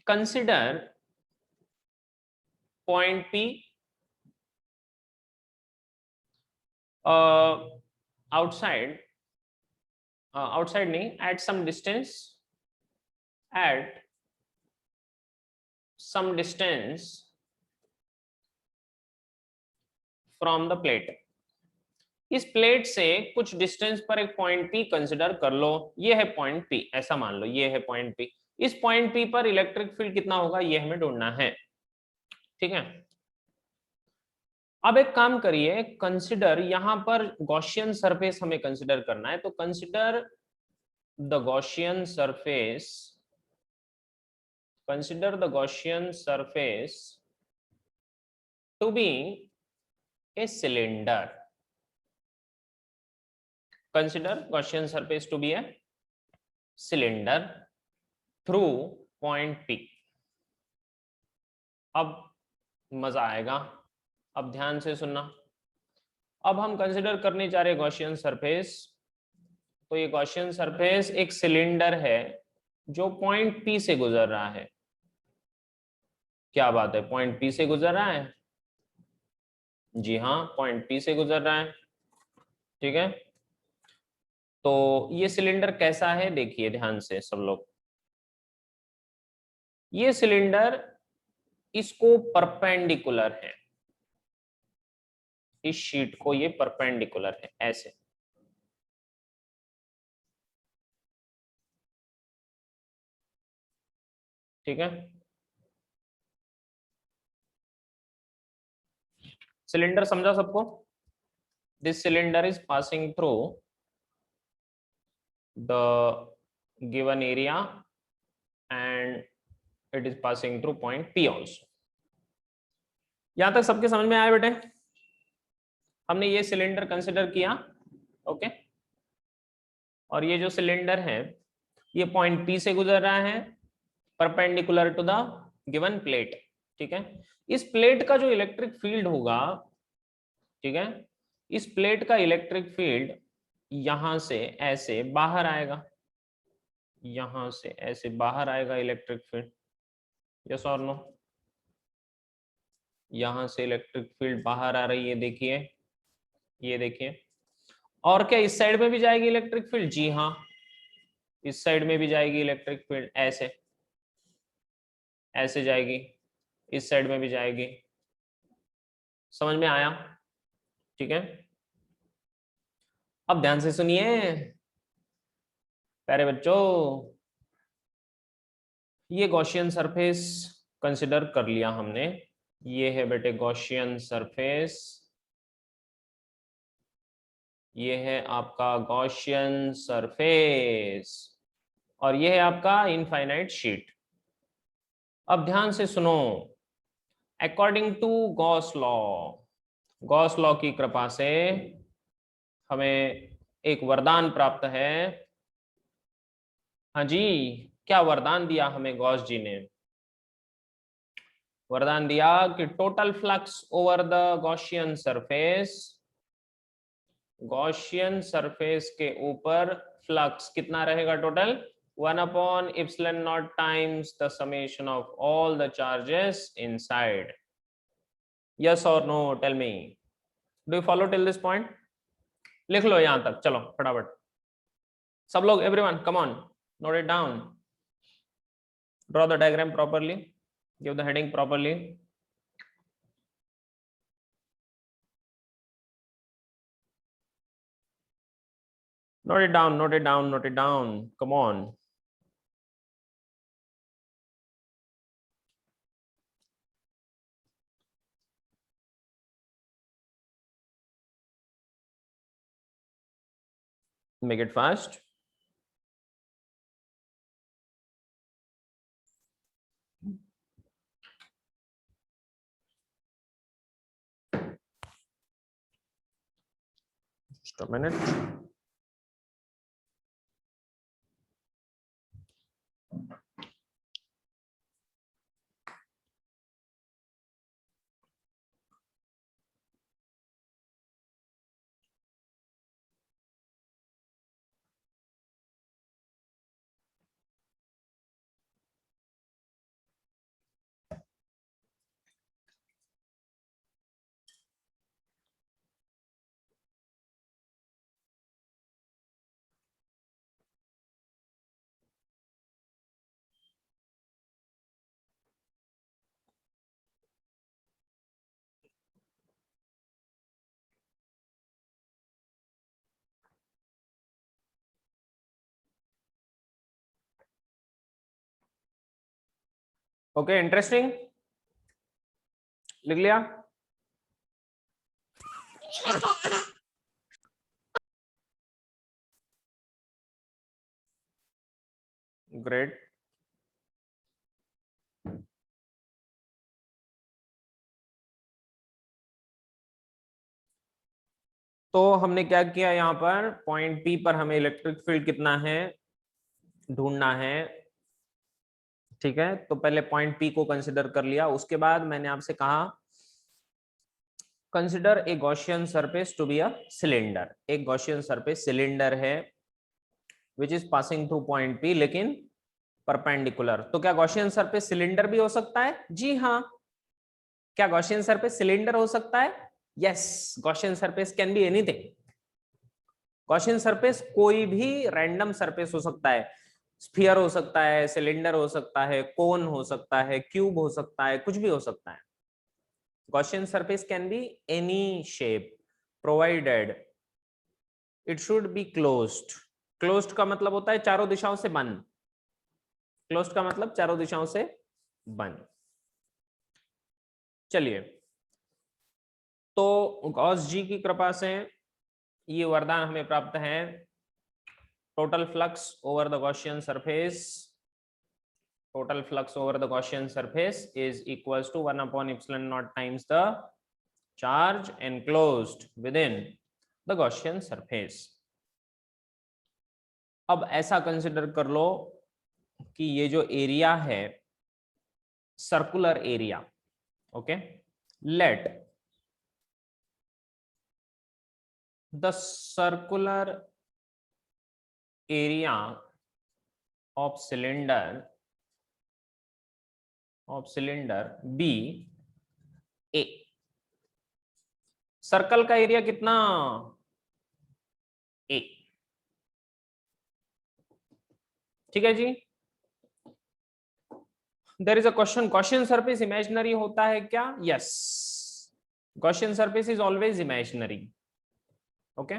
consider point P outside, outside नहीं, at some distance, at some distance from the plate। इस प्लेट से कुछ डिस्टेंस पर एक पॉइंट पी कंसिडर कर लो। ये है पॉइंट पी, ऐसा मान लो ये है पॉइंट पी। इस पॉइंट पी पर इलेक्ट्रिक फील्ड कितना होगा ये हमें ढूंढना है। ठीक है, अब एक काम करिए, कंसिडर यहां पर गॉसियन सरफेस हमें कंसिडर करना है, तो consider the Gaussian surface, consider the Gaussian surface to be a cylinder. Consider Gaussian surface to be a cylinder through point P। अब मजा आएगा, अब ध्यान से सुनना। अब हम कंसिडर करने जा रहे गॉसियन सरफेस, तो ये गॉसियन सरफेस एक सिलेंडर है जो पॉइंट P से गुजर रहा है। क्या बात है, पॉइंट P से गुजर रहा है? जी हाँ, पॉइंट P से गुजर रहा है। ठीक है, तो ये सिलेंडर कैसा है देखिए ध्यान से सब लोग। ये सिलेंडर इसको परपेंडिकुलर है, इस शीट को ये परपेंडिकुलर है ऐसे। ठीक है, सिलेंडर समझा सबको? This cylinder is passing through the given area and it is passing through point P also. यहां तक सबके समझ में आया बेटे? हमने ये सिलेंडर कंसिडर किया, ओके। और ये जो सिलेंडर है ये पॉइंट P से गुजर रहा है, perpendicular to the given plate. ठीक है, इस प्लेट का जो इलेक्ट्रिक फील्ड होगा, ठीक है, इस प्लेट का इलेक्ट्रिक फील्ड यहां से ऐसे बाहर आएगा, यहां से ऐसे बाहर आएगा इलेक्ट्रिक फील्ड। यस और नो? यहां से इलेक्ट्रिक फील्ड बाहर आ रही है, देखिए, ये देखिए। और क्या इस साइड में भी जाएगी इलेक्ट्रिक फील्ड? जी हाँ, इस साइड में भी जाएगी इलेक्ट्रिक फील्ड, ऐसे ऐसे जाएगी, इस साइड में भी जाएगी। समझ में आया? ठीक है, अब ध्यान से सुनिए प्यारे बच्चों, ये गॉसियन सरफेस कंसिडर कर लिया हमने। ये है बेटे गॉसियन सरफेस, ये है आपका गॉसियन सरफेस, और ये है आपका इनफाइनाइट शीट। अब ध्यान से सुनो, according to Gauss law, Gauss law की कृपा से हमें एक वरदान प्राप्त है। हाँ जी, क्या वरदान दिया हमें गॉस जी ने? वरदान दिया कि total flux over the Gaussian surface, Gaussian surface के ऊपर फ्लक्स कितना रहेगा total? 1/ε0 times the summation of all the charges inside. Yes और no, tell me, do you follow till this point? लिख लो यहां तक, चलो फटाफट सब लोग, everyone come on, note it down, draw the diagram properly, give the heading properly. Note it down, note it down, note it down. Come on. Make it fast. Just a minute. Okay, interesting. लिख लिया? Great. तो हमने क्या किया, यहाँ पर point P पर हमें इलेक्ट्रिक फील्ड कितना है ढूंढना है, ठीक है। तो पहले पॉइंट पी को कंसिडर कर लिया, उसके बाद मैंने आपसे कहा consider a Gaussian surface to be a cylinder. एक गॉसियन सरफेस सिलेंडर है which is passing through point P, लेकिन परपेंडिकुलर। तो क्या गॉसियन सरफेस सिलेंडर भी हो सकता है? जी हाँ। क्या गॉसियन सरफेस सिलेंडर हो सकता है? Yes, Gaussian surface can be anything. Gaussian surface कोई भी रैंडम सरफेस हो सकता है, स्फीयर हो सकता है, सिलेंडर हो सकता है, कोन हो सकता है, क्यूब हो सकता है, कुछ भी हो सकता है। Gaussian surface can be any shape provided it should be closed. Closed का मतलब होता है चारों दिशाओं से बंद। Closed का मतलब चारों दिशाओं से बंद। चलिए, तो गॉस जी की कृपा से ये वरदान हमें प्राप्त है। Total flux over the Gaussian surface, total flux over the Gaussian surface is equals to 1 upon epsilon naught times the charge enclosed within the Gaussian surface. अब ऐसा कंसिडर कर लो कि ये जो एरिया है circular area, okay, let the circular area of cylinder be A. Circle का area कितना? A, ठीक है जी। There is a question, Gaussian surface imaginary होता है क्या? Yes, Gaussian surface is always imaginary, okay.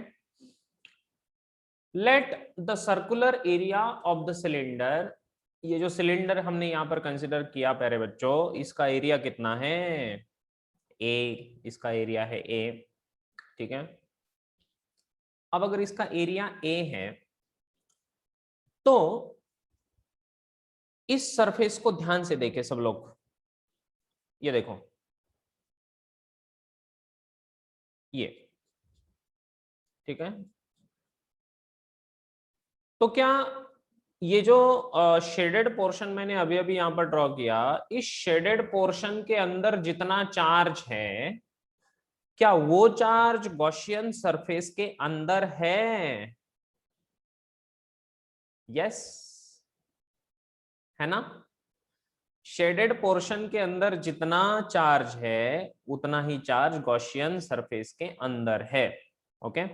Let the circular area of the cylinder, ये जो सिलेंडर हमने यहां पर कंसिडर किया प्यारे बच्चों, इसका एरिया कितना है? ए, इसका एरिया है ए, ठीक है। अब अगर इसका एरिया ए है तो इस सरफेस को ध्यान से देखें सब लोग, ये देखो, ये, ठीक है। तो क्या ये जो शेडेड पोर्शन मैंने अभी अभी यहां पर ड्रॉ किया, इस शेडेड पोर्शन के अंदर जितना चार्ज है, क्या वो चार्ज गॉसियन सरफेस के अंदर है? यस, है ना। शेडेड पोर्शन के अंदर जितना चार्ज है उतना ही चार्ज गॉसियन सरफेस के अंदर है, ओके।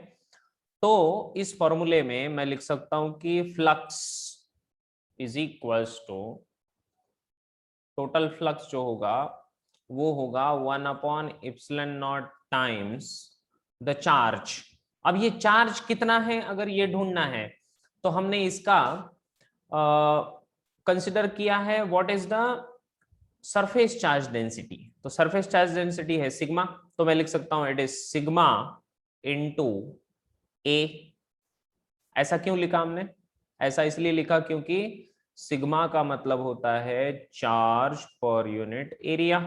तो इस फॉर्मूले में मैं लिख सकता हूं कि flux is equals to, total flux जो होगा वो होगा 1 upon epsilon naught times the charge. अब ये चार्ज कितना है अगर ये ढूंढना है तो हमने इसका कंसिडर किया है what is the surface charge density. तो सरफेस चार्ज डेंसिटी है सिग्मा, तो मैं लिख सकता हूं इट इज सिग्मा इनटू ए, ऐसा क्यों लिखा हमने? ऐसा इसलिए लिखा क्योंकि सिग्मा का मतलब होता है चार्ज पर यूनिट एरिया।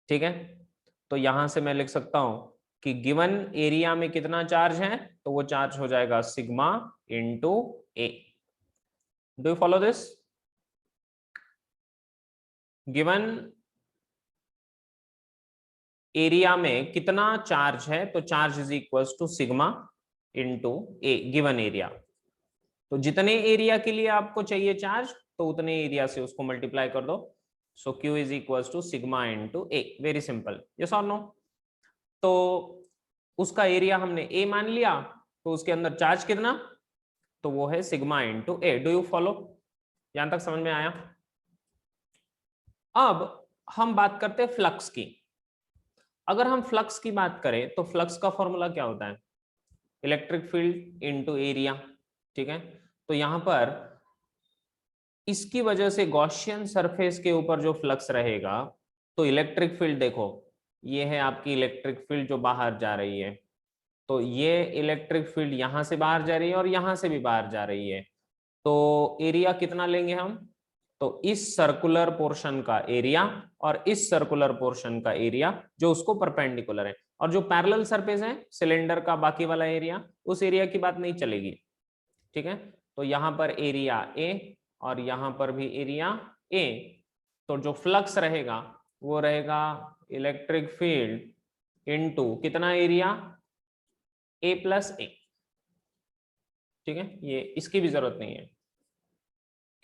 ठीक है, तो यहां से मैं लिख सकता हूं कि गिवन एरिया में कितना चार्ज है, तो वो चार्ज हो जाएगा sigma into A. Do you follow this? Given area में कितना चार्ज है, तो charge is equal to sigma into A, given area. तो जितने एरिया के लिए आपको चाहिए चार्ज, तो उतने एरिया से उसको मल्टीप्लाई कर दो। So Q is equal to sigma into A. Very simple, yes और नो? तो उसका एरिया हमने ए मान लिया, तो उसके अंदर चार्ज कितना, तो वो है sigma into A. Do you follow? यहां तक समझ में आया? अब हम बात करते हैं फ्लक्स की। अगर हम फ्लक्स की बात करें तो फ्लक्स का फॉर्मूला क्या होता है? Electric field into area. ठीक है, तो यहां पर इसकी वजह से गॉसियन सरफेस के ऊपर जो फ्लक्स रहेगा, तो इलेक्ट्रिक फील्ड देखो, ये है आपकी इलेक्ट्रिक फील्ड जो बाहर जा रही है, तो ये इलेक्ट्रिक फील्ड यहां से बाहर जा रही है और यहां से भी बाहर जा रही है। तो एरिया कितना लेंगे हम? तो इस सर्कुलर पोर्शन का एरिया और इस सर्कुलर पोर्शन का एरिया जो उसको परपेंडिकुलर है, और जो पैरेलल सरफेस है सिलेंडर का बाकी वाला एरिया, उस एरिया की बात नहीं चलेगी। ठीक है, तो यहां पर एरिया ए और यहां पर भी एरिया ए। तो जो फ्लक्स रहेगा वो रहेगा इलेक्ट्रिक फील्ड इनटू कितना एरिया, ए प्लस ए। ठीक है, ये इसकी भी जरूरत नहीं है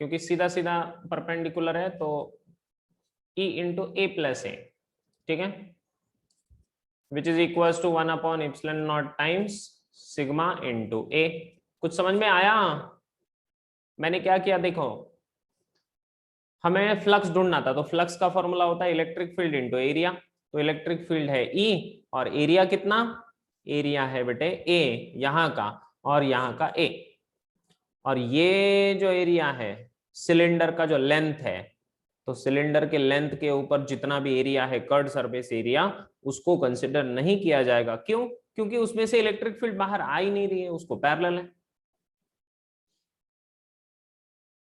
क्योंकि सीधा सीधा परपेंडिकुलर है, तो E into A plus A. ठीक है, which is equal to 1 upon epsilon naught times sigma into A. कुछ समझ में आया? मैंने क्या किया देखो, हमें फ्लक्स ढूंढना था, तो फ्लक्स का फॉर्मूला होता है इलेक्ट्रिक फील्ड इंटू एरिया। तो इलेक्ट्रिक फील्ड है E, और एरिया कितना? एरिया है बेटे ए, यहाँ का और यहाँ का ए। और ये जो एरिया है सिलेंडर का जो लेंथ है, तो सिलेंडर के लेंथ के ऊपर जितना भी एरिया है कर्ड सरफेस एरिया, उसको कंसिडर नहीं किया जाएगा। क्यों? क्योंकि उसमें से इलेक्ट्रिक फील्ड बाहर आ ही नहीं रही है, उसको पैरेलल है।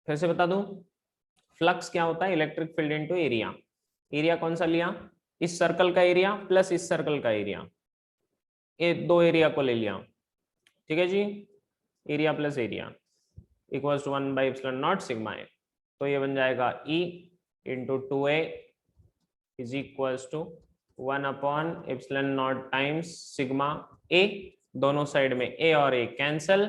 फिर से बता दूं, फ्लक्स क्या होता है? Electric field into area. Area कौन सा लिया? इस सर्कल का एरिया प्लस इस सर्कल का एरिया, ये दो एरिया को ले लिया। ठीक है जी, area plus area equals to 1 by epsilon naught sigma A. तो ये बन जाएगा E into 2A is equals to 1 upon epsilon naught times sigma A. दोनों साइड में ए और ए कैंसल,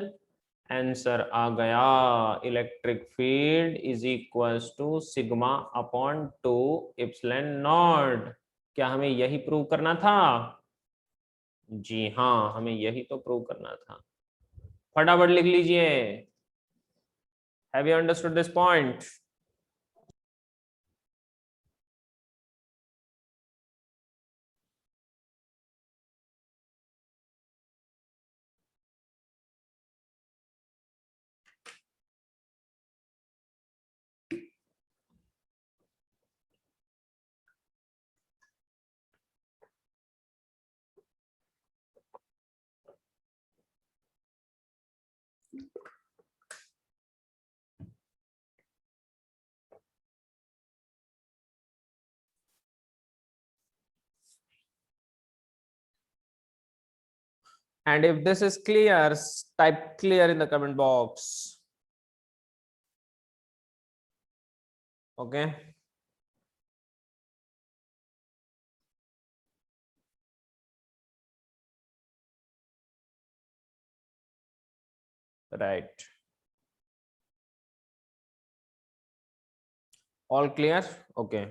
आंसर आ गया electric field is equals to sigma upon 2 epsilon naught. क्या हमें यही प्रूव करना था? जी हाँ, हमें यही तो प्रूव करना था। फटाफट लिख लीजिए। Have you understood this point? And if this is clear, type clear in the comment box. Okay. Right. All clear? Okay.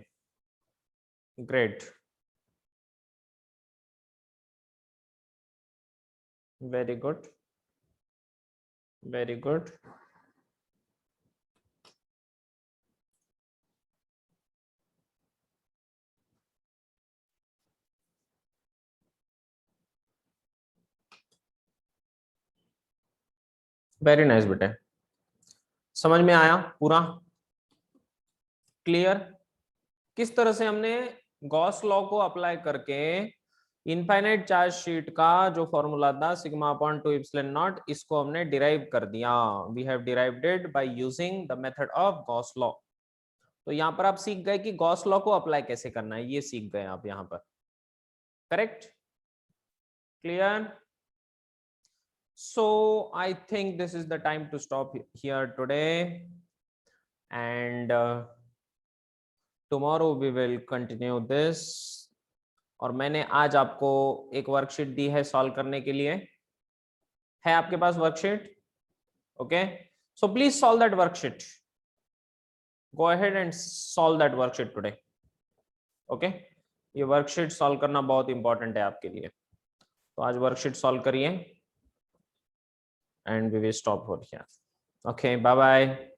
Great. Very good. Very good. Very nice बेटे, समझ में आया पूरा? क्लियर? किस तरह से हमने गॉस लॉ को अप्लाई करके इनफाइनाइट चार्ज शीट का जो फॉर्मूला था सिग्मा अपॉन 2 इप्सिलॉन नॉट, इसको हमने डिराइव कर दिया. We have derived it by using the method of Gauss law. तो यहाँ पर आप सीख गए कि गॉस लॉ को अप्लाई कैसे करना है, ये सीख गए आप यहाँ पर. Correct? Clear? So I think this is the time to stop here today, and tomorrow we will continue this. और मैंने आज आपको एक वर्कशीट दी है सॉल्व करने के लिए. है आपके पास worksheet? Okay, so please solve that worksheet. Go ahead and solve that worksheet today. Okay, ये वर्कशीट सॉल्व करना बहुत इंपॉर्टेंट है आपके लिए. तो आज वर्कशीट सॉल्व करिए. And we will stop over here. Okay, bye bye.